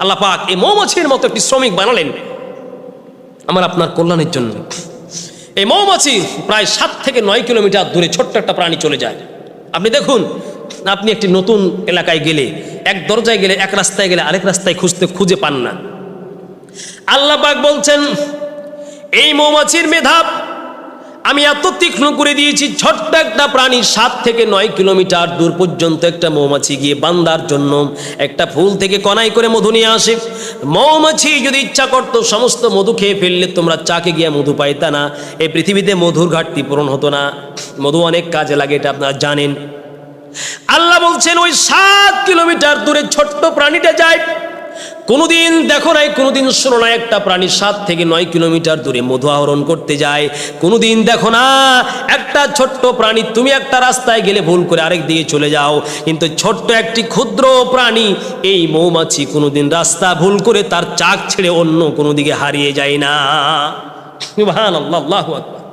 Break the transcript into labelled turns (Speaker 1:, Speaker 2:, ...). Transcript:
Speaker 1: আল্লাহ পাক এই মৌমাছির মতো একটি শ্রমিক বানালেন আমার আপনার কল্যাণের জন্য। এই মৌমাছি প্রায় 7 থেকে 9 কিলোমিটার দূরে ছোট্ট একটা প্রাণী চলে যায়। আপনি দেখুন, আপনি একটি নতুন এলাকায় গেলে, এক দরজায় গেলে, এক রাস্তায় গেলে আরেক রাস্তায় খুঁজে পান না। আল্লাহ পাক বলছেন এই মৌমাছির মেধা আমি এত তীক্ষ্ণ করে দিয়েছি, ছোট্ট একটা প্রাণী 7 থেকে 9 কিলোমিটার দূর পর্যন্ত একটা মৌমাছি গিয়ে বান্দার জন্য একটা ফুল থেকে কণাই করে মধু নিয়ে আসে। মৌমাছি যদি ইচ্ছা করতো সমস্ত মধু খেয়ে ফেললে তোমরা চাকে গিয়ে মধু পাইতা না, এই পৃথিবীতে মধুর ঘাটতি পূরণ হতো না। মধু অনেক কাজে লাগে, এটা আপনারা জানেন। আল্লাহ বলছেন ওই 7 কিলোমিটার দূরে ছোট্ট প্রাণীটা যায়, কোনোদিন দেখো নাই, কোনোদিন শোনো না একটা প্রাণী 7 থেকে 9 কিলোমিটার দূরে মধু আহরণ করতে যায়। কোনোদিন দেখো না একটা ছোট্ট প্রাণী, তুমি একটা রাস্তায় গেলে ভুল করে আরেক দিকে চলে যাও, কিন্তু ছোট্ট একটি ক্ষুদ্র প্রাণী এই মৌমাছি কোনোদিন রাস্তা ভুল করে তার চাক ছেড়ে অন্য কোনো দিকে হারিয়ে যায় না। সুবহানাল্লাহ, আল্লাহু আকবার।